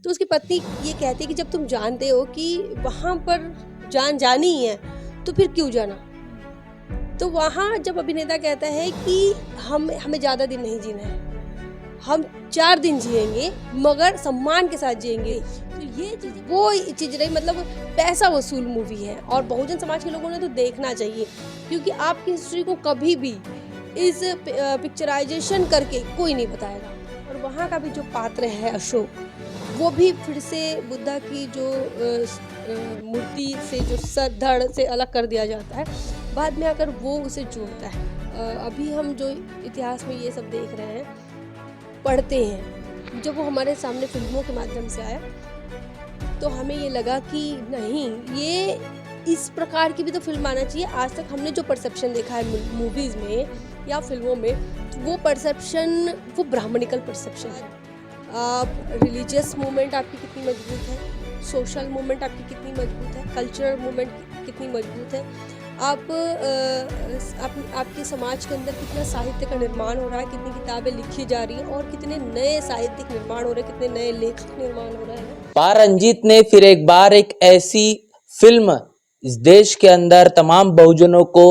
तो उसकी पत्नी ये कहती है कि जब तुम जानते हो कि वहाँ पर जान जानी ही है तो फिर क्यों जाना। तो वहाँ जब अभिनेता कहता है कि हमें ज़्यादा दिन नहीं जीना है, हम 4 दिन जिएंगे मगर सम्मान के साथ जिएंगे। तो ये चीज़ वो चीज़ रही, मतलब पैसा वसूल मूवी है और बहुजन समाज के लोगों ने तो देखना चाहिए, क्योंकि आपकी हिस्ट्री को कभी भी इस पिक्चराइजेशन करके कोई नहीं बताएगा। और वहाँ का भी जो पात्र है अशोक, वो भी फिर से बुद्धा की जो मूर्ति से जो सर धड़ से अलग कर दिया जाता है, बाद में आकर वो उसे जोड़ता है। अभी हम जो इतिहास में ये सब देख रहे हैं, पढ़ते हैं, जब वो हमारे सामने फिल्मों के माध्यम से आया तो हमें ये लगा कि नहीं, ये इस प्रकार की भी तो फिल्म आना चाहिए। आज तक हमने जो परसेप्शन देखा है मूवीज़ में या फिल्मों में, वो परसेप्शन वो ब्राह्मणिकल परसेप्शन है। रिलीजियस मूवमेंट आपकी कितनी मजबूत है, सोशल मूवमेंट आपकी कितनी मजबूत है, कल्चरल मूवमेंट कितनी मजबूत है, आपके समाज के अंदर कितना साहित्य का निर्माण हो रहा है, कितनी किताबें लिखी जा रही हैं और कितने नए साहित्यिक निर्माण हो रहे हैं, कितने नए लेखक निर्माण हो रहे हैं। पा रंजीत ने फिर एक बार एक ऐसी फिल्म इस देश के अंदर तमाम बहुजनों को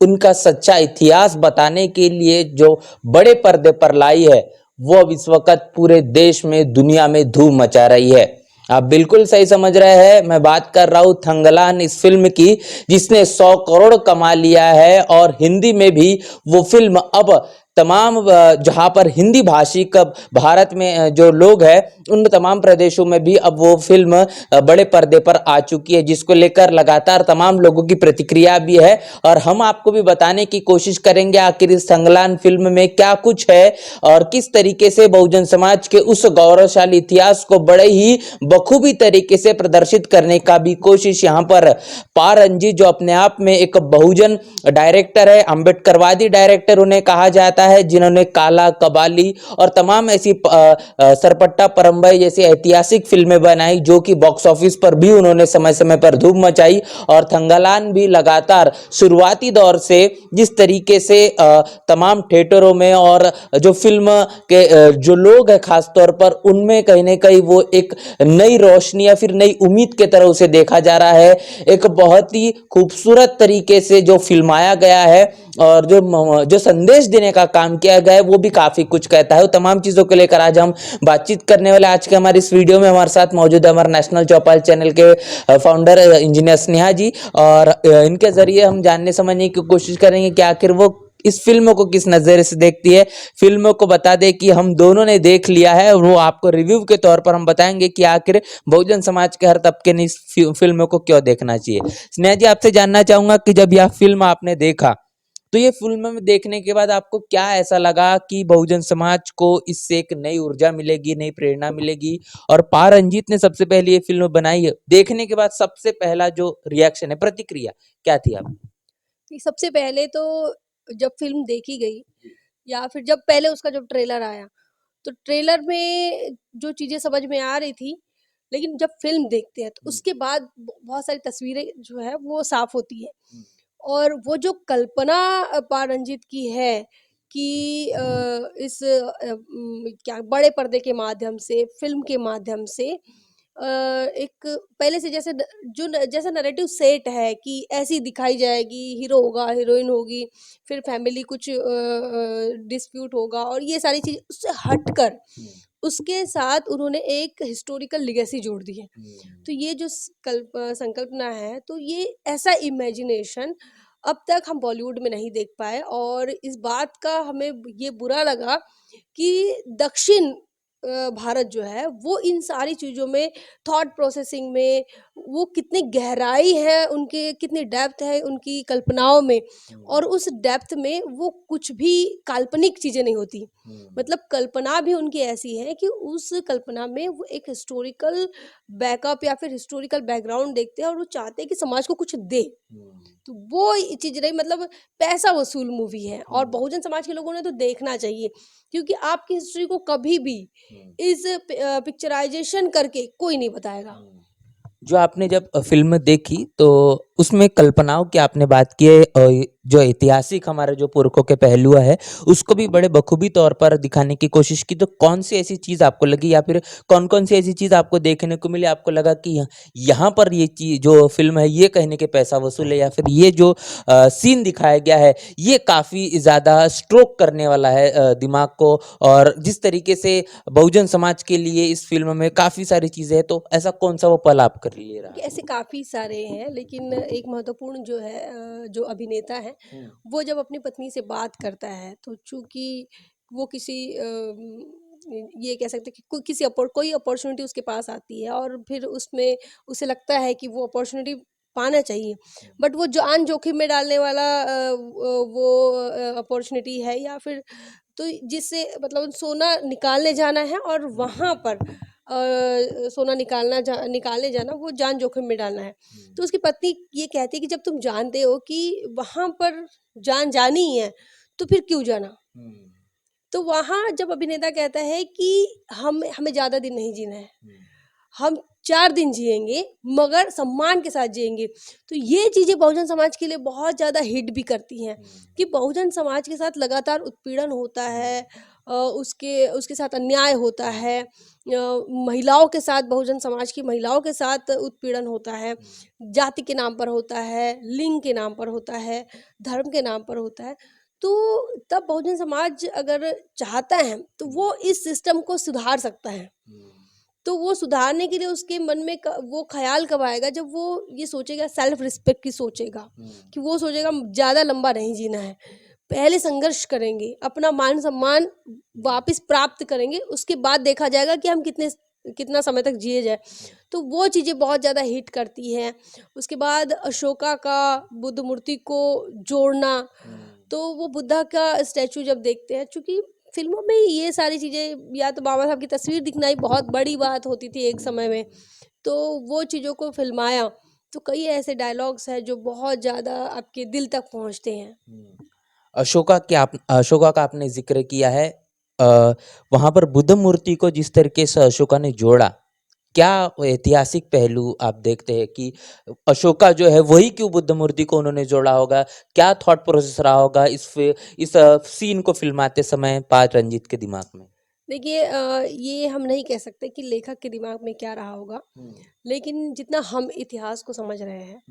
उनका सच्चा इतिहास बताने के लिए जो बड़े पर्दे पर लाई है, वो अब इस वक्त पूरे देश में दुनिया में धूम मचा रही है। आप बिल्कुल सही समझ रहे हैं, मैं बात कर रहा हूं थंगलान इस फिल्म की, जिसने 100 करोड़ कमा लिया है और हिंदी में भी वो फिल्म अब तमाम जहां पर हिंदी भाषी का भारत में जो लोग हैं उन तमाम प्रदेशों में भी अब वो फिल्म बड़े पर्दे पर आ चुकी है, जिसको लेकर लगातार तमाम लोगों की प्रतिक्रिया भी है। और हम आपको भी बताने की कोशिश करेंगे आखिर इस थंगलान फिल्म में क्या कुछ है और किस तरीके से बहुजन समाज के उस गौरवशाली इतिहास को बड़े ही बखूबी तरीके से प्रदर्शित करने का भी कोशिश यहाँ पर पा रंजीत, जो अपने आप में एक बहुजन डायरेक्टर है, अम्बेडकरवादी डायरेक्टर उन्हें कहा जाता है, जिन्होंने काला, कबाली और तमाम ऐसी सरपट्टा परम्बई जैसी ऐतिहासिक फिल्में बनाई, जो कि बॉक्स ऑफिस पर भी उन्होंने समय समय पर धूम मचाई। और थंगलान भी लगातार शुरुआती दौर से जिस तरीके से तमाम थिएटरों में और जो फिल्म के जो लोग हैं खास तौर पर उनमें कहीं ना कहीं वो एक नई रोशनी या फिर नई उम्मीद के तरह उसे देखा जा रहा है। एक बहुत ही खूबसूरत तरीके से जो फिल्माया गया है और जो संदेश देने का काम किया गया है वो भी काफी कुछ कहता है। तमाम चीजों को लेकर आज हम बातचीत करने वाले। आज के हमारी इस वीडियो में हमारे साथ मौजूद है हमारे नेशनल चौपाल चैनल के फाउंडर इंजीनियर स्नेहा जी, और इनके जरिए हम जानने समझने की कोशिश करेंगे कि आखिर वो इस फिल्म को किस नजरिए से देखती है। फिल्म को बता दे कि हम दोनों ने देख लिया है और वो आपको रिव्यू के तौर पर हम बताएंगे कि आखिर बहुजन समाज के हर तबके ने इस फिल्म को क्यों देखना चाहिए। स्नेहा जी, आपसे जानना चाहूंगा कि जब यह फिल्म आपने देखा तो ये फिल्म में देखने के बाद आपको क्या ऐसा लगा कि बहुजन समाज को इससे एक नई ऊर्जा मिलेगी, नई प्रेरणा मिलेगी? और पा रंजीत ने सबसे पहले ये फिल्म बनाई है, देखने के बाद सबसे पहला जो रिएक्शन है, प्रतिक्रिया क्या थी आपकी? सबसे पहले तो जब फिल्म देखी गई या फिर जब पहले उसका जब ट्रेलर आया, तो ट्रेलर में जो चीजें समझ में आ रही थी, लेकिन जब फिल्म देखते हैं तो उसके बाद बहुत सारी तस्वीरें जो है वो साफ होती है। और वो जो कल्पना पा रंजीत की है कि क्या बड़े पर्दे के माध्यम से, फिल्म के माध्यम से एक पहले से जैसा नैरेटिव सेट है कि ऐसी दिखाई जाएगी, हीरो होगा, हीरोइन होगी, फिर फैमिली कुछ डिस्प्यूट होगा और ये सारी चीज़ उससे हटकर उसके साथ उन्होंने एक हिस्टोरिकल लेगेसी जोड़ दी है। तो ये जो संकल्पना है, तो ये ऐसा इमेजिनेशन अब तक हम बॉलीवुड में नहीं देख पाए। और इस बात का हमें ये बुरा लगा कि दक्षिण भारत जो है वो इन सारी चीज़ों में, थॉट प्रोसेसिंग में, वो कितनी गहराई है उनके, कितनी डेप्थ है उनकी कल्पनाओं में, और उस डेप्थ में वो कुछ भी काल्पनिक चीज़ें नहीं होती। मतलब कल्पना भी उनकी ऐसी है कि उस कल्पना में वो एक हिस्टोरिकल बैकअप या फिर हिस्टोरिकल बैकग्राउंड देखते हैं और वो चाहते हैं कि समाज को कुछ दे। तो वो चीज़ रही, मतलब पैसा वसूल मूवी है और बहुजन समाज के लोगों ने तो देखना चाहिए, क्योंकि आपकी हिस्ट्री को कभी भी इस पिक्चराइजेशन करके कोई नहीं बताएगा। जो आपने जब फिल्म देखी तो उसमें कल्पनाओं की आपने बात की है, जो ऐतिहासिक हमारे जो पुरखों के पहलू है उसको भी बड़े बखूबी तौर पर दिखाने की कोशिश की। तो कौन सी ऐसी चीज़ आपको लगी या फिर कौन-कौन सी ऐसी चीज़ आपको देखने को मिली, आपको लगा कि यहाँ पर ये चीज़ जो फ़िल्म है ये कहीं न कहीं पैसा वसूल है, या फिर ये जो सीन दिखाया गया है ये काफ़ी ज़्यादा स्ट्रोक करने वाला है दिमाग को, और जिस तरीके से बहुजन समाज के लिए इस फ़िल्म में काफ़ी सारी चीज़ें हैं, तो ऐसा कौन-सा वो पल आपके लिए रहा? कि ऐसे काफ़ी सारे हैं, लेकिन एक महत्वपूर्ण जो है जो अभिनेता है, वो जब अपनी पत्नी से बात करता है, तो चूँकि वो किसी ये कह सकते हैं कि कोई अपॉर्च्युनिटी उसके पास आती है और फिर उसमें उसे लगता है कि वो अपॉर्च्युनिटी पाना चाहिए, बट वो जान जोखिम में डालने वाला वो अपॉर्च्युनिटी है, या फिर तो जिससे मतलब सोना निकालने जाना है और वहाँ पर सोना निकालने जाना वो जान जोखिम में डालना है। तो उसकी पत्नी ये कहती है कि जब तुम जानते हो कि वहाँ पर जान जानी ही है, तो फिर क्यों जाना? तो वहाँ जब अभिनेता कहता है कि हमें हमें ज़्यादा दिन नहीं जीना है, हम 4 दिन जिएँगे मगर सम्मान के साथ जिएँगे। तो ये चीज़ें बहुजन समाज के लिए बहुत ज़्यादा हिट भी करती हैं कि बहुजन समाज के साथ लगातार उत्पीड़न होता है, उसके उसके साथ अन्याय होता है, महिलाओं के साथ, बहुजन समाज की महिलाओं के साथ उत्पीड़न होता है, जाति के नाम पर होता है, लिंग के नाम पर होता है, धर्म के नाम पर होता है। तो तब बहुजन समाज अगर चाहता है, तो वो इस सिस्टम को सुधार सकता है। तो वो सुधारने के लिए उसके मन में वो ख्याल कब आएगा, जब वो ये सोचेगा, सेल्फ रिस्पेक्ट की सोचेगा, कि वो सोचेगा ज़्यादा लंबा नहीं जीना है, पहले संघर्ष करेंगे, अपना मान सम्मान वापस प्राप्त करेंगे, उसके बाद देखा जाएगा कि हम कितना समय तक जिए जाए। तो वो चीज़ें बहुत ज़्यादा हिट करती हैं। उसके बाद अशोका का बुद्ध मूर्ति को जोड़ना, तो वो बुद्धा का स्टैचू जब देखते हैं, चूँकि फ़िल्मों में ये सारी चीज़ें, या तो बाबा साहब की तस्वीर दिखना ही बहुत बड़ी बात होती थी एक समय में, तो वो चीज़ों को फ़िल्माया, तो कई ऐसे डायलॉग्स हैं जो बहुत ज़्यादा आपके दिल तक पहुँचते हैं। अशोका का आपने ज़िक्र किया है। अ, वहाँ पर बुद्ध मूर्ति को जिस तरीके से अशोका ने जोड़ा, क्या वो ऐतिहासिक पहलू आप देखते हैं कि अशोका जो है वही क्यों बुद्ध मूर्ति को उन्होंने जोड़ा होगा? क्या थॉट प्रोसेस रहा होगा इस सीन को फ़िल्माते समय पाज रंजीत के दिमाग में? देखिए, ये हम नहीं कह सकते कि लेखक के दिमाग में क्या रहा होगा, लेकिन जितना हम इतिहास को समझ रहे हैं,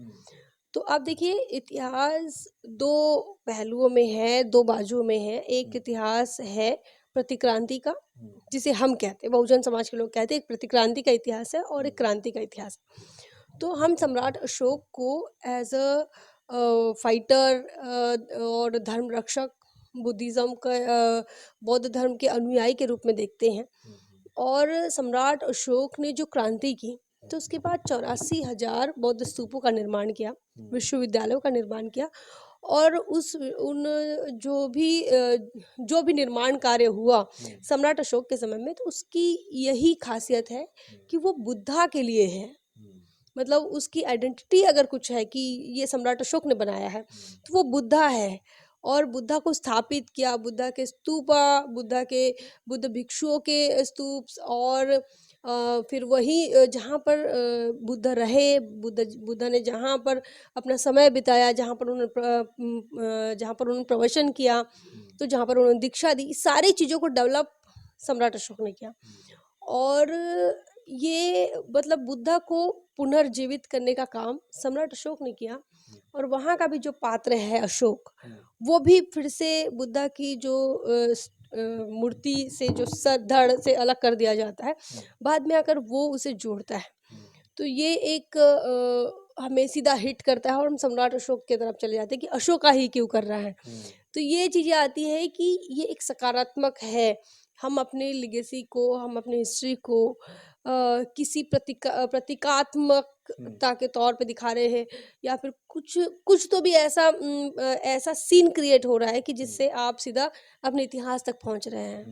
तो आप देखिए, इतिहास 2 पहलुओं में है, 2 बाजुओं में है। एक इतिहास है प्रतिक्रांति का, जिसे हम कहते हैं, बहुजन समाज के लोग कहते हैं, एक प्रतिक्रांति का इतिहास है और एक क्रांति का इतिहास है। तो हम सम्राट अशोक को एज़ फाइटर और धर्म रक्षक, बुद्धिज़्म का बौद्ध धर्म के अनुयायी के रूप में देखते हैं। और सम्राट अशोक ने जो क्रांति की, तो उसके बाद 84,000 बौद्ध स्तूपों का निर्माण किया, विश्वविद्यालयों का निर्माण किया, और जो भी निर्माण कार्य हुआ सम्राट अशोक के समय में, तो उसकी यही खासियत है कि वो बुद्धा के लिए है। मतलब उसकी आइडेंटिटी अगर कुछ है कि ये सम्राट अशोक ने बनाया है, तो वो बुद्धा है। और बुद्धा को स्थापित किया, बुद्धा के स्तूपा, बुद्ध भिक्षुओं के स्तूप्स, और फिर वही जहाँ पर बुद्ध रहे, बुद्ध ने जहाँ पर अपना समय बिताया, जहाँ पर उन्होंने प्रवचन किया, तो जहाँ पर उन्होंने दीक्षा दी, सारी चीज़ों को डेवलप सम्राट अशोक ने किया। और ये मतलब बुद्धा को पुनर्जीवित करने का काम सम्राट अशोक ने किया। और वहाँ का भी जो पात्र है अशोक, वो भी फिर से बुद्धा की जो मूर्ति से जो सर धड़ से अलग कर दिया जाता है, बाद में आकर वो उसे जोड़ता है। तो ये एक हमें सीधा हिट करता है और हम सम्राट अशोक की तरफ चले जाते हैं कि अशोका ही क्यों कर रहा है। तो ये चीज़ें आती है कि ये एक सकारात्मक है। हम अपने लेगेसी को, हम अपनी हिस्ट्री को किसी प्रतीकात्मकता के तौर पे दिखा रहे हैं, या फिर कुछ कुछ तो भी ऐसा ऐसा सीन क्रिएट हो रहा है कि जिससे आप सीधा अपने इतिहास तक पहुंच रहे हैं।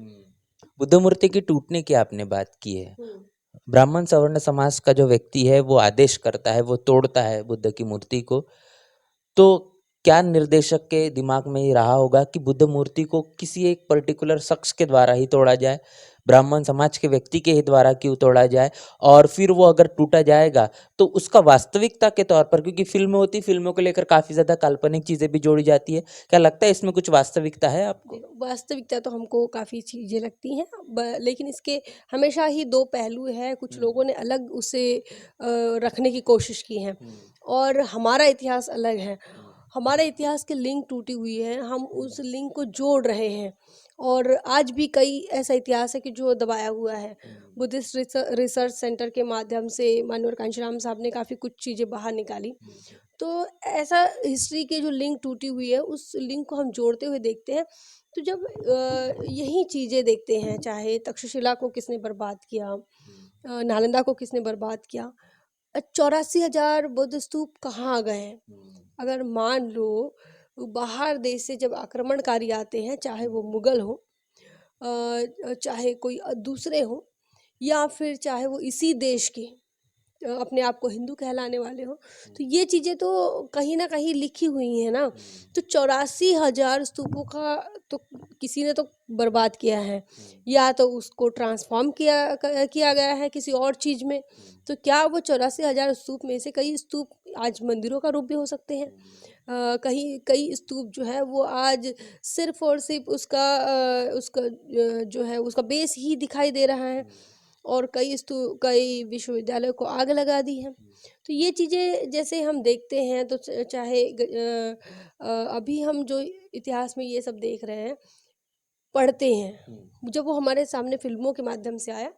बुद्ध मूर्ति के टूटने की आपने बात की है। हम्म। ब्राह्मण सवर्ण समाज का जो व्यक्ति है वो आदेश करता है, वो तोड़ता है बुद्ध की मूर्ति को। तो क्या निर्देशक के दिमाग में ये रहा होगा कि बुद्ध मूर्ति को किसी एक पर्टिकुलर शख्स के द्वारा ही तोड़ा जाए? ब्राह्मण समाज के व्यक्ति के ही द्वारा क्यों तोड़ा जाए, और फिर वो अगर टूटा जाएगा तो उसका वास्तविकता के तौर पर, क्योंकि फिल्म होती, फिल्मों को लेकर काफ़ी ज़्यादा काल्पनिक चीज़ें भी जोड़ी जाती है, क्या लगता है इसमें कुछ वास्तविकता है आपको? देखो, वास्तविकता तो हमको काफ़ी चीज़ें लगती हैं, लेकिन इसके हमेशा ही दो पहलू है। कुछ लोगों ने अलग उसे रखने की कोशिश की है, और हमारा इतिहास अलग है। हमारे इतिहास की लिंक टूटी हुई है, हम उस लिंक को जोड़ रहे हैं, और आज भी कई ऐसा इतिहास है कि जो दबाया हुआ है। बुद्धिस्ट रिसर्च सेंटर के माध्यम से माननीय कांशीराम साहब ने काफ़ी कुछ चीज़ें बाहर निकाली। तो ऐसा हिस्ट्री की जो लिंक टूटी हुई है, उस लिंक को हम जोड़ते हुए देखते हैं। तो जब यही चीज़ें देखते हैं, चाहे तक्षशिला को किसने बर्बाद किया, नालंदा को किसने बर्बाद किया, 84,000 बुद्ध स्तूप कहाँ गए हैं? अगर मान लो बाहर देश से जब आक्रमणकारी आते हैं, चाहे वो मुगल हो, चाहे कोई दूसरे हो, या फिर चाहे वो इसी देश के अपने आप को हिंदू कहलाने वाले हो, तो ये चीज़ें तो कहीं ना कहीं लिखी हुई हैं ना। तो 84,000 स्तूपों का तो किसी ने तो बर्बाद किया है, या तो उसको ट्रांसफॉर्म किया गया है किसी और चीज़ में। तो क्या वो 84,000 स्तूप में से कई स्तूप आज मंदिरों का रूप भी हो सकते हैं? कहीं कई स्तूप जो है वो आज सिर्फ और सिर्फ उसका जो है उसका बेस ही दिखाई दे रहा है, और कई विश्वविद्यालयों को आग लगा दी है। तो ये चीज़ें जैसे हम देखते हैं, तो चाहे अभी हम जो इतिहास में ये सब देख रहे हैं, पढ़ते हैं, जब वो हमारे सामने फिल्मों के माध्यम से आया,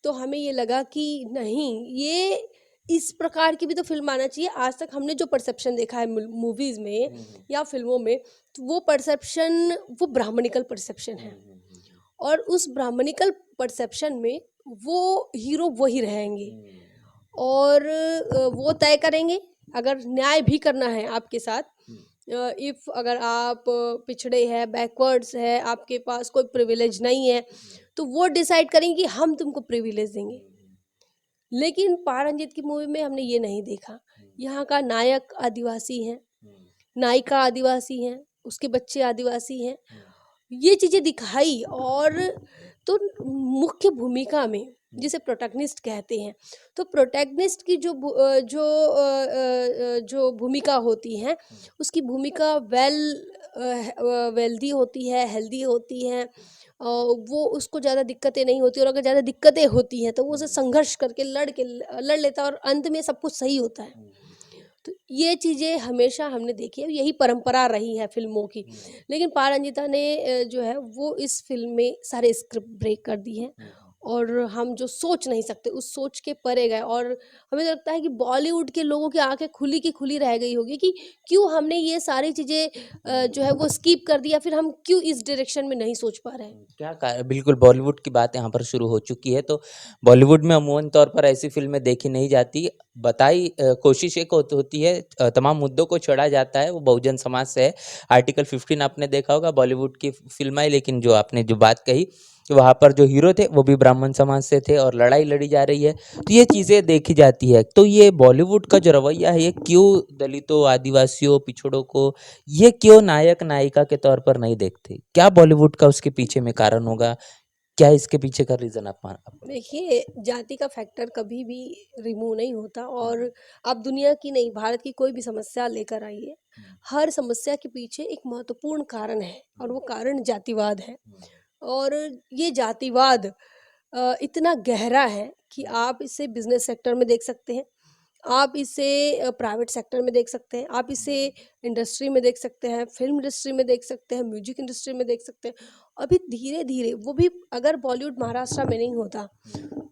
तो हमें ये लगा कि नहीं, ये इस प्रकार की भी तो फिल्म आना चाहिए। आज तक हमने जो परसेप्शन देखा है मूवीज़ में या फिल्मों में, तो वो परसेप्शन वो ब्राह्मणिकल परसेप्शन है, और उस ब्राह्मणिकल परसेप्शन में वो हीरो वही रहेंगे, और वो तय करेंगे। अगर न्याय भी करना है आपके साथ, इफ़ अगर आप पिछड़े हैं, बैकवर्ड्स है, आपके पास कोई प्रिविलेज नहीं है, तो वो डिसाइड करेंगे कि हम तुमको प्रिविलेज देंगे। लेकिन पारंजित की मूवी में हमने ये नहीं देखा। यहाँ का नायक आदिवासी है, नायिका आदिवासी हैं, उसके बच्चे आदिवासी हैं। ये चीज़ें दिखाई, और तो मुख्य भूमिका में जिसे प्रोटैगनिस्ट कहते हैं, तो प्रोटैगनिस्ट की जो भूमिका होती है, उसकी भूमिका वेल्दी होती है, हेल्दी होती है। वो उसको ज़्यादा दिक्कतें नहीं होती, और अगर ज़्यादा दिक्कतें होती हैं तो वो उसे संघर्ष करके लड़ लेता है, और अंत में सब कुछ सही होता है। तो ये चीज़ें हमेशा हमने देखी है, यही परंपरा रही है फिल्मों की। लेकिन पारंजिता ने जो है वो इस फिल्म में सारे स्क्रिप्ट ब्रेक कर दी है, और हम जो सोच नहीं सकते उस सोच के परे गए, और हमें लगता है कि बॉलीवुड के लोगों की आंखें खुली की खुली रह गई होगी कि क्यों हमने ये सारी चीज़ें जो है वो स्किप कर दिया, फिर हम क्यों इस डायरेक्शन में नहीं सोच पा रहे हैं। बिल्कुल बॉलीवुड की बात यहाँ पर शुरू हो चुकी है, तो बॉलीवुड में अमूमन तौर पर ऐसी फिल्में देखी नहीं जाती। कोशिश एक होती है, तमाम मुद्दों को छेड़ा जाता है, वो बहुजन समाज से है। आर्टिकल 15 आपने देखा होगा, बॉलीवुड की फिल्म आई, लेकिन जो आपने जो बात कही, वहाँ पर जो हीरो थे वो भी ब्राह्मण समाज से थे, और लड़ाई लड़ी जा रही है, तो ये चीज़ें देखी जाती है। तो ये बॉलीवुड का जो रवैया है, ये क्यों दलितों, आदिवासियों, पिछड़ों को ये क्यों नायक नायिका के तौर पर नहीं देखते? क्या बॉलीवुड का उसके पीछे में कारण होगा? क्या इसके पीछे का रीज़न आप देखिए, जाति का फैक्टर कभी भी रिमूव नहीं होता, और आप दुनिया की नहीं, भारत की कोई भी समस्या लेकर आइए, हर समस्या के पीछे एक महत्वपूर्ण कारण है, और वो कारण जातिवाद है। और ये जातिवाद इतना गहरा है कि आप इसे बिजनेस सेक्टर में देख सकते हैं, आप इसे प्राइवेट सेक्टर में देख सकते हैं, आप इसे इंडस्ट्री में देख सकते हैं, फिल्म इंडस्ट्री में देख सकते हैं, म्यूजिक इंडस्ट्री में देख सकते हैं। अभी धीरे धीरे वो भी, अगर बॉलीवुड महाराष्ट्र में नहीं होता,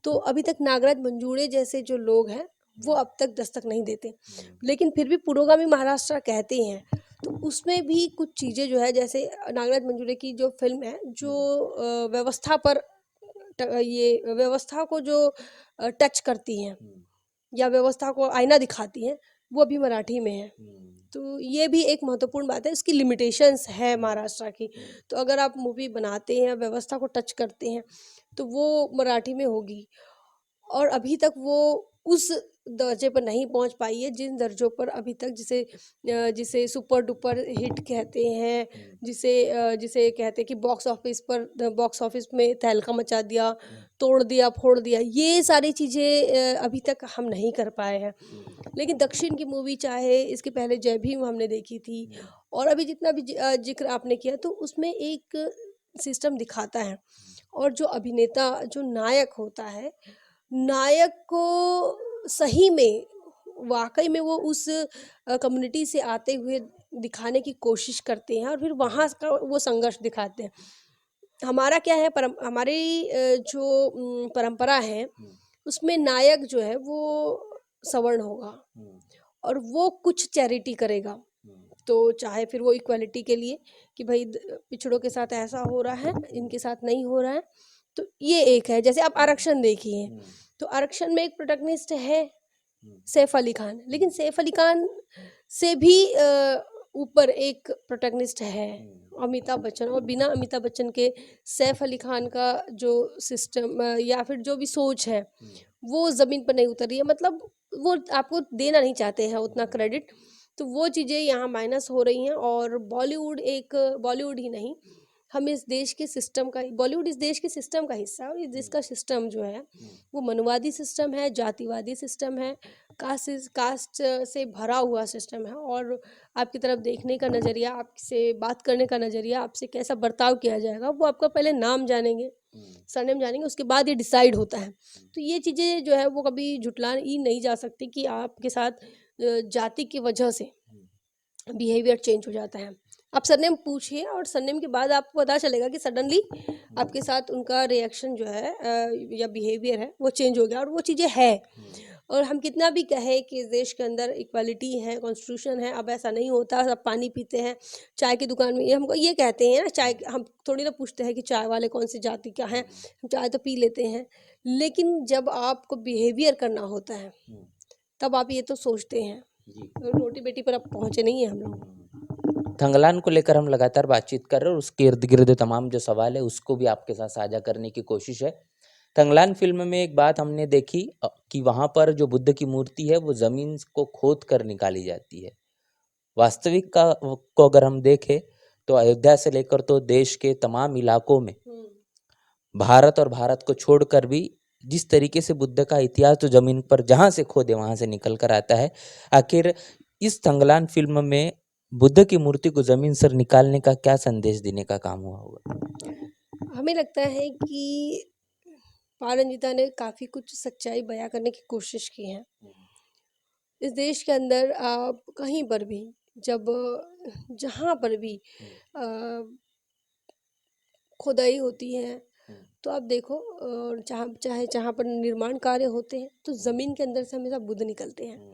तो अभी तक नागराज मंजूड़े जैसे जो लोग हैं वो अब तक दस्तक नहीं देते, लेकिन फिर भी पुरोगामी महाराष्ट्र कहते हैं। तो उसमें भी कुछ चीज़ें जो है, जैसे नागराज मंजूड़े की जो फिल्म है, जो व्यवस्था पर ये व्यवस्था को जो टच करती हैं, या व्यवस्था को आईना दिखाती हैं, वो अभी मराठी में है। तो ये भी एक महत्वपूर्ण बात है, उसकी लिमिटेशंस है महाराष्ट्र की। तो अगर आप मूवी बनाते हैं, व्यवस्था को टच करते हैं, तो वो मराठी में होगी। और अभी तक वो उस दर्जे पर नहीं पहुंच पाई है जिन दर्जों पर अभी तक जिसे सुपर डुपर हिट कहते हैं, जिसे कहते हैं कि बॉक्स ऑफिस में तहलका मचा दिया, तोड़ दिया, फोड़ दिया, ये सारी चीज़ें अभी तक हम नहीं कर पाए हैं। लेकिन दक्षिण की मूवी, चाहे इसके पहले जय भीम हमने देखी थी, और अभी जितना भी जिक्र आपने किया, तो उसमें एक सिस्टम दिखाता है। और जो अभिनेता, जो नायक होता है, नायक को सही में, वाकई में वो उस कम्युनिटी से आते हुए दिखाने की कोशिश करते हैं और फिर वहाँ का वो संघर्ष दिखाते हैं। हमारा क्या है, हमारी जो परंपरा है, उसमें नायक जो है वो सवर्ण होगा और वो कुछ चैरिटी करेगा। तो चाहे फिर वो इक्वालिटी के लिए कि भाई पिछड़ों के साथ ऐसा हो रहा है, इनके साथ नहीं हो रहा है, तो ये एक है। जैसे आप आरक्षण देखिए, तो आरक्षण में एक प्रोटैगनिस्ट है सैफ अली खान, लेकिन सैफ अली खान से भी ऊपर एक प्रोटैगनिस्ट है अमिताभ बच्चन, और बिना अमिताभ बच्चन के सैफ अली खान का जो सिस्टम या फिर जो भी सोच है वो ज़मीन पर नहीं उतर रही है। मतलब वो आपको देना नहीं चाहते हैं उतना क्रेडिट, तो वो चीज़ें यहाँ माइनस हो रही हैं। और बॉलीवुड ही नहीं, हम इस देश के सिस्टम का, बॉलीवुड इस देश के सिस्टम का हिस्सा है, और इस देश का सिस्टम जो है वो मनवादी सिस्टम है, जातिवादी सिस्टम है, कास्ट से भरा हुआ सिस्टम है। और आपकी तरफ देखने का नज़रिया, आपसे बात करने का नज़रिया, आपसे कैसा बर्ताव किया जाएगा, वो आपका पहले नाम जानेंगे, सरनेम जानेंगे, उसके बाद ये डिसाइड होता है। तो ये चीज़ें जो है वो कभी झुटला ही नहीं जा सकती कि आपके साथ जाति की वजह से बिहेवियर चेंज हो जाता है। आप सरनेम पूछिए और सरनेम के बाद आपको पता चलेगा कि सडनली आपके साथ उनका रिएक्शन जो है या बिहेवियर है वो चेंज हो गया, और वो चीज़ें है। और हम कितना भी कहें कि इस देश के अंदर इक्वालिटी है, कॉन्स्टिट्यूशन है, अब ऐसा नहीं होता, सब पानी पीते हैं चाय की दुकान में, ये हमको ये कहते हैं ना, चाय हम थोड़ी ना पूछते हैं कि चाय वाले कौन सी जाति का हैं, हम चाय तो पी लेते हैं। लेकिन जब आपको बिहेवियर करना होता है तब आप ये तो सोचते हैं। रोटी बेटी पर अब पहुँचे नहीं है हम लोग। थंगलान को लेकर हम लगातार बातचीत कर रहे हैं और उसके इर्द गिर्द तमाम जो सवाल है उसको भी आपके साथ साझा करने की कोशिश है। थंगलान फिल्म में एक बात हमने देखी कि वहाँ पर जो बुद्ध की मूर्ति है वो जमीन को खोद कर निकाली जाती है। वास्तविक को अगर हम देखें तो अयोध्या से लेकर तो देश के तमाम इलाकों में, भारत और भारत को छोड़कर भी, जिस तरीके से बुद्ध का इतिहास तो जमीन पर जहाँ से खोदे वहाँ से निकल कर आता है। आखिर इस थंगलान फिल्म में बुद्ध की मूर्ति को जमीन से निकालने का क्या संदेश देने का काम हुआ होगा? हमें लगता है कि पारंजिता ने काफ़ी कुछ सच्चाई बयां करने की कोशिश की है। इस देश के अंदर आप कहीं पर भी, जब जहाँ पर भी खुदाई होती है, तो आप देखो जहाँ पर निर्माण कार्य होते हैं तो ज़मीन के अंदर से हमेशा बुद्ध निकलते हैं।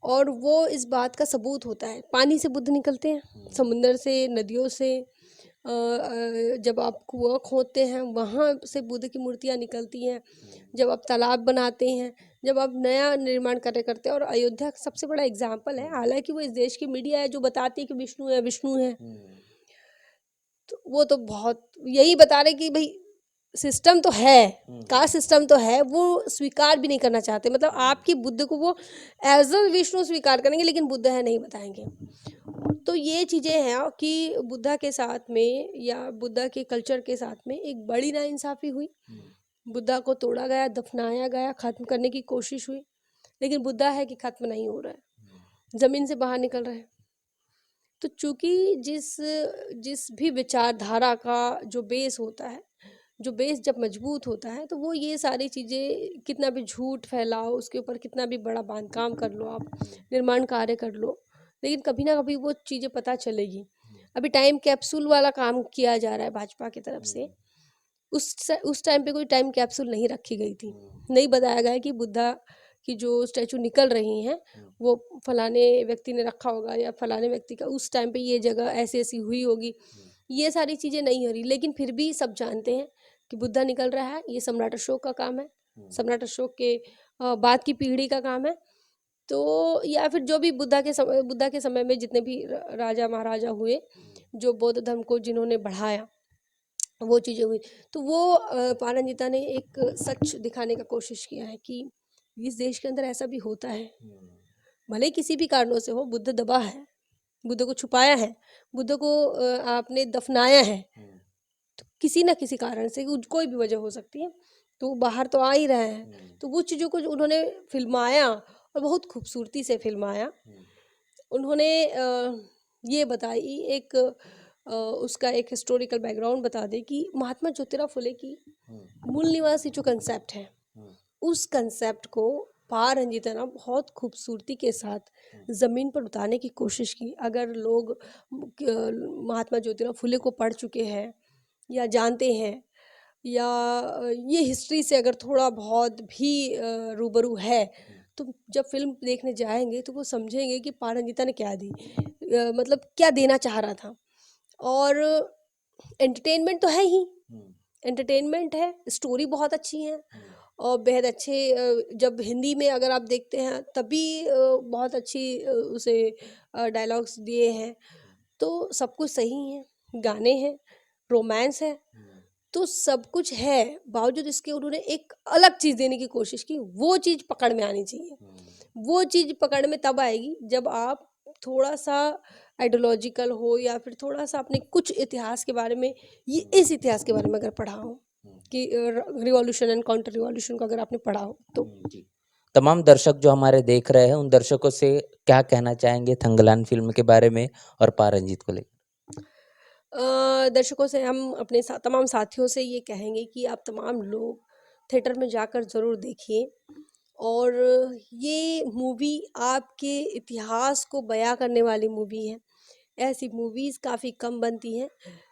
और वो इस बात का सबूत होता है, पानी से बुद्ध निकलते हैं, समुंदर से, नदियों से, जब आप कुआं खोदते हैं वहाँ से बुद्ध की मूर्तियाँ निकलती हैं, जब आप तालाब बनाते हैं, जब आप नया निर्माण कार्य करते हैं। और अयोध्या सबसे बड़ा एग्जाम्पल है, हालांकि वो इस देश की मीडिया है जो बताती है कि विष्णु है, विष्णु है, तो वो तो बहुत यही बता रहे कि भाई सिस्टम तो है, कास्ट सिस्टम तो है, वो स्वीकार भी नहीं करना चाहते। मतलब आपकी बुद्ध को वो एज अ विष्णु स्वीकार करेंगे, लेकिन बुद्ध है नहीं बताएंगे। तो ये चीज़ें हैं कि बुद्धा के साथ में या बुद्धा के कल्चर के साथ में एक बड़ी नाइंसाफ़ी हुई। बुद्धा को तोड़ा गया, दफनाया गया, ख़त्म करने की कोशिश हुई, लेकिन बुद्धा है कि ख़त्म नहीं हो रहा है, ज़मीन से बाहर निकल रहा है। तो चूँकि जिस भी विचारधारा का जो बेस होता है, जो बेस जब मजबूत होता है, तो वो ये सारी चीज़ें कितना भी झूठ फैलाओ, उसके ऊपर कितना भी बड़ा बांधकाम कर लो, आप निर्माण कार्य कर लो, लेकिन कभी ना कभी वो चीज़ें पता चलेगी। अभी टाइम कैप्सूल वाला काम किया जा रहा है भाजपा की तरफ से। उस टाइम पे कोई टाइम कैप्सूल नहीं रखी गई थी, नहीं बताया गया कि बुद्धा की जो स्टैचू निकल रही हैं वो फलाने व्यक्ति ने रखा होगा या फलाने व्यक्ति का उस टाइम पे ये जगह ऐसी ऐसी हुई होगी। ये सारी चीज़ें नहीं हो रही, लेकिन फिर भी सब जानते हैं कि बुद्धा निकल रहा है, ये सम्राट अशोक का काम है, सम्राट अशोक के बाद की पीढ़ी का काम है। तो या फिर जो भी बुद्धा के समय में जितने भी राजा महाराजा हुए, जो बौद्ध धर्म को जिन्होंने बढ़ाया, वो चीज़ें हुई। तो वो पारंजिता ने एक सच दिखाने का कोशिश किया है कि इस देश के अंदर ऐसा भी होता है, भले ही किसी भी कारणों से हो। बुद्ध दबा है, बुद्ध को छुपाया है, बुद्ध को आपने दफनाया है, तो किसी ना किसी कारण से कोई भी वजह हो सकती है, तो वो बाहर तो आ ही रहा है। तो वो चीज़ों को जो उन्होंने फिल्माया और बहुत खूबसूरती से फिल्माया। उन्होंने ये बताई एक उसका एक हिस्टोरिकल बैकग्राउंड बता दे कि महात्मा ज्योतिराव फुले की मूल निवासी जो कंसेप्ट है, उस कंसेप्ट को पारंजिता ने बहुत खूबसूरती के साथ ज़मीन पर उतारने की कोशिश की। अगर लोग महात्मा ज्योतिराव फुले को पढ़ चुके हैं या जानते हैं या ये हिस्ट्री से अगर थोड़ा बहुत भी रूबरू है, तो जब फिल्म देखने जाएंगे तो वो समझेंगे कि पारंजिता ने क्या दी, मतलब क्या देना चाह रहा था। और एंटरटेनमेंट तो है ही, एंटरटेनमेंट है, स्टोरी बहुत अच्छी है और बेहद अच्छे जब हिंदी में अगर आप देखते हैं तभी बहुत अच्छी उसे डायलॉग्स दिए हैं। तो सब कुछ सही है, गाने हैं, रोमांस है, तो सब कुछ है। बावजूद इसके उन्होंने एक अलग चीज़ देने की कोशिश की। वो चीज़ पकड़ में आनी चाहिए। वो चीज़ पकड़ में तब आएगी जब आप थोड़ा सा आइडियोलॉजिकल हो या फिर थोड़ा सा अपने कुछ इतिहास के बारे में, ये इस इतिहास के बारे में अगर पढ़ा हो कि रिवॉल्यूशन एंड काउंटर रिवॉल्यूशन को अगर आपने पढ़ा हो तो। जी। तमाम दर्शक जो हमारे देख रहे हैं उन दर्शकों से क्या कहना चाहेंगे थंगलान फिल्म के बारे में और पारंजीत को लेकर? दर्शकों से हम अपने तमाम साथियों से ये कहेंगे कि आप तमाम लोग थिएटर में जाकर ज़रूर देखिए। और ये मूवी आपके इतिहास को बयां करने वाली मूवी है। ऐसी मूवीज़ काफ़ी कम बनती हैं।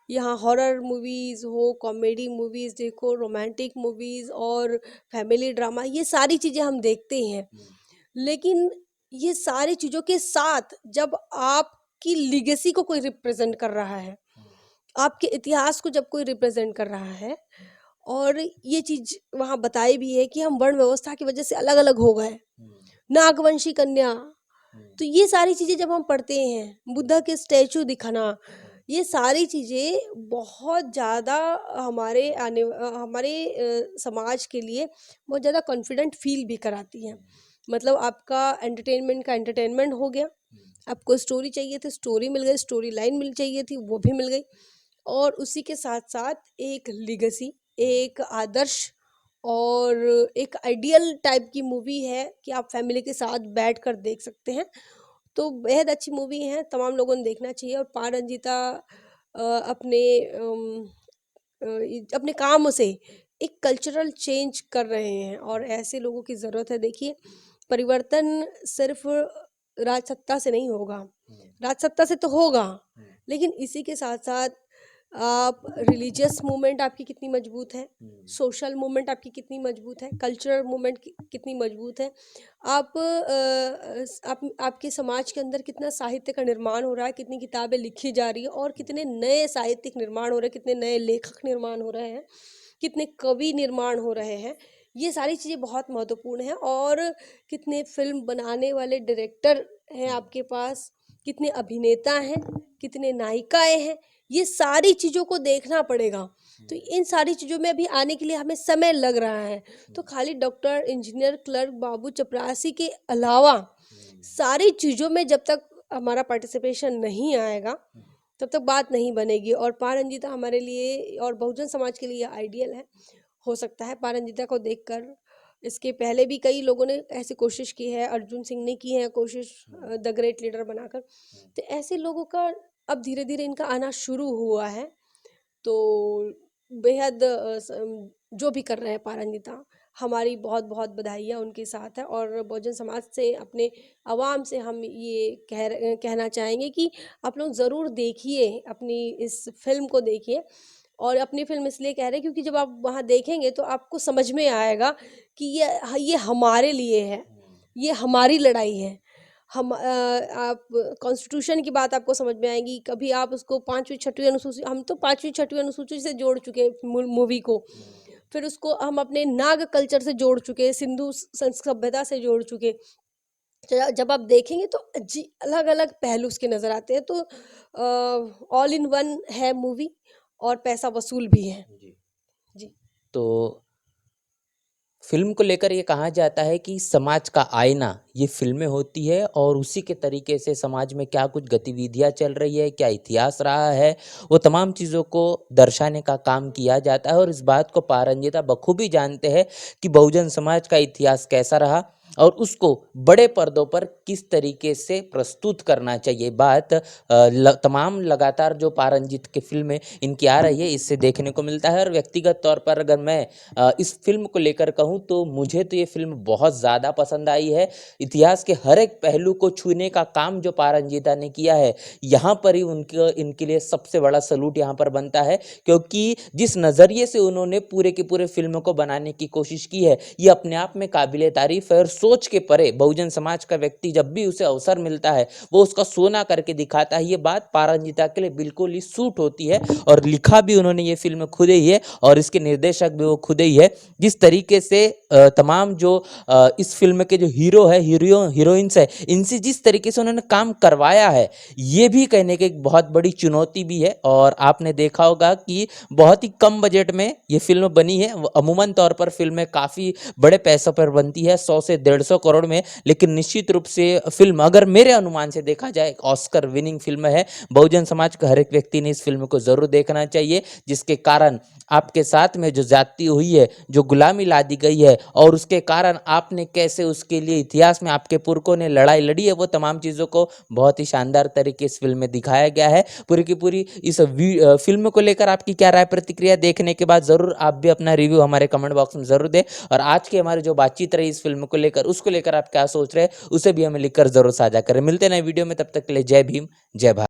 यहाँ हॉरर मूवीज़ हो, कॉमेडी मूवीज़ देखो, रोमांटिक मूवीज़ और फैमिली ड्रामा, ये सारी चीज़ें हम देखते हैं। लेकिन ये सारी चीज़ों के साथ जब आपकी लिगेसी को कोई रिप्रेजेंट कर रहा है, आपके इतिहास को जब कोई रिप्रेजेंट कर रहा है, और ये चीज़ वहाँ बताई भी है कि हम वर्ण व्यवस्था की वजह से अलग अलग हो गए, नागवंशी कन्या, तो ये सारी चीज़ें जब हम पढ़ते हैं, बुद्धा के स्टैचू दिखाना, ये सारी चीज़ें बहुत ज़्यादा हमारे समाज के लिए बहुत ज़्यादा कॉन्फिडेंट फील भी कराती हैं। मतलब आपका एंटरटेनमेंट का एंटरटेनमेंट हो गया, आपको स्टोरी चाहिए थी, स्टोरी मिल गई, स्टोरी लाइन मिल चाहिए थी, वो भी मिल गई। और उसी के साथ साथ एक लिगेसी, एक आदर्श और एक आइडियल टाइप की मूवी है कि आप फैमिली के साथ बैठकर देख सकते हैं। तो बेहद अच्छी मूवी है, तमाम लोगों ने देखना चाहिए। और पारंजिता अपने अपने कामों से एक कल्चरल चेंज कर रहे हैं और ऐसे लोगों की ज़रूरत है। देखिए, परिवर्तन सिर्फ राजसत्ता से नहीं होगा, राजसत्ता से तो होगा, लेकिन इसी के साथ साथ आप रिलीजियस मूवमेंट आपकी कितनी मजबूत है, सोशल मूवमेंट आपकी कितनी मजबूत है, कल्चरल मूवमेंट कितनी मजबूत है, आपके समाज के अंदर कितना साहित्य का निर्माण हो रहा है, कितनी किताबें लिखी जा रही है और कितने नए साहित्यिक निर्माण हो रहे हैं, कितने नए लेखक निर्माण हो रहे हैं, कितने कवि निर्माण हो रहे हैं। ये सारी चीज़ें बहुत महत्वपूर्ण हैं। और कितने फिल्म बनाने वाले डायरेक्टर हैं आपके पास, कितने अभिनेता हैं, कितने नायिकाएं हैं, ये सारी चीज़ों को देखना पड़ेगा। तो इन सारी चीज़ों में अभी आने के लिए हमें समय लग रहा है। तो खाली डॉक्टर, इंजीनियर, क्लर्क, बाबू, चपरासी के अलावा सारी चीज़ों में जब तक हमारा पार्टिसिपेशन नहीं आएगा, तब तक बात नहीं बनेगी। और पारंजिता हमारे लिए और बहुजन समाज के लिए आइडियल है। हो सकता है पारंजिता को देखकर, इसके पहले भी कई लोगों ने ऐसी कोशिश की है, अर्जुन सिंह ने की है कोशिश द ग्रेट लीडर बनाकर। तो ऐसे लोगों का अब धीरे धीरे इनका आना शुरू हुआ है। तो बेहद जो भी कर रहे हैं पारंजिता, हमारी बहुत बहुत बधाइयाँ उनके साथ है। और बहुजन समाज से, अपने आवाम से हम ये कहना चाहेंगे कि आप लोग ज़रूर देखिए, अपनी इस फिल्म को देखिए। और अपनी फिल्म इसलिए कह रहे हैं क्योंकि जब आप वहाँ देखेंगे तो आपको समझ में आएगा कि ये हमारे लिए है, ये हमारी लड़ाई है। आप कॉन्स्टिट्यूशन की बात आपको समझ में आएगी। कभी आप उसको 5वीं 6वीं अनुसूची, हम तो 5वीं 6वीं अनुसूची से जोड़ चुके हैं मूवी को। फिर उसको हम अपने नाग कल्चर से जोड़ चुके, सिंधु सभ्यता से जोड़ चुके। जब आप देखेंगे तो जी अलग अलग पहलू उसके नज़र आते हैं। तो ऑल इन वन है मूवी। और पैसा वसूल भी हैं। जी। तो फिल्म को लेकर ये कहा जाता है कि समाज का आईना ये फिल्में होती है और उसी के तरीके से समाज में क्या कुछ गतिविधियां चल रही है, क्या इतिहास रहा है, वो तमाम चीज़ों को दर्शाने का काम किया जाता है। और इस बात को पारंजिता बखूबी जानते हैं कि बहुजन समाज का इतिहास कैसा रहा और उसको बड़े पर्दों पर किस तरीके से प्रस्तुत करना चाहिए। बात तमाम लगातार जो पारंजित की फिल्में इनकी आ रही है इससे देखने को मिलता है। और व्यक्तिगत तौर पर अगर मैं इस फिल्म को लेकर कहूँ तो मुझे तो ये फिल्म बहुत ज़्यादा पसंद आई है। इतिहास के हर एक पहलू को छूने का काम जो पारंजिता ने किया है, यहाँ पर ही इनके लिए सबसे बड़ा सलूट यहाँ पर बनता है, क्योंकि जिस नज़रिए से उन्होंने पूरे के पूरे फिल्म को बनाने की कोशिश की है ये अपने आप में काबिले तारीफ है। और सोच के परे बहुजन समाज का व्यक्ति जब भी उसे अवसर मिलता है वो उसका सोना करके दिखाता है। ये बात पारंजिता के लिए बिल्कुल ही सूट होती है। और लिखा भी उन्होंने ये फिल्म खुद ही है और इसके निर्देशक भी वो खुद ही है। जिस तरीके से तमाम जो इस फिल्म के जो हीरो है, हीरोइंस है, इनसे जिस तरीके से उन्होंने काम करवाया है ये भी कहने की एक बहुत बड़ी चुनौती भी है। और आपने देखा होगा कि बहुत ही कम बजट में ये फिल्म बनी है। अमूमन तौर पर फिल्में काफ़ी बड़े पैसों पर बनती है, 100 से 150 करोड़ में, लेकिन निश्चित रूप से फिल्म अगर मेरे अनुमान से देखा जाए एक ऑस्कर विनिंग फिल्म है। बहुजन समाज का हर एक व्यक्ति ने इस फिल्म को जरूर देखना चाहिए, जिसके कारण आपके साथ में जो जाति हुई है, जो गुलामी ला दी गई है और उसके कारण आपने कैसे उसके लिए इतिहास में आपके पुरखों ने लड़ाई लड़ी है, वो तमाम चीज़ों को बहुत ही शानदार तरीके इस फिल्म में दिखाया गया है। पूरी की पूरी इस फिल्म को लेकर आपकी क्या राय प्रतिक्रिया, देखने के बाद ज़रूर आप भी अपना रिव्यू हमारे कमेंट बॉक्स में ज़रूर दें। और आज की हमारी जो बातचीत रही इस फिल्म को लेकर, उसको लेकर आप क्या सोच रहे हैं उसे भी हमें लिखकर ज़रूर साझा करें। मिलते हैं नए वीडियो में, तब तक के लिए जय भीम, जय भारत।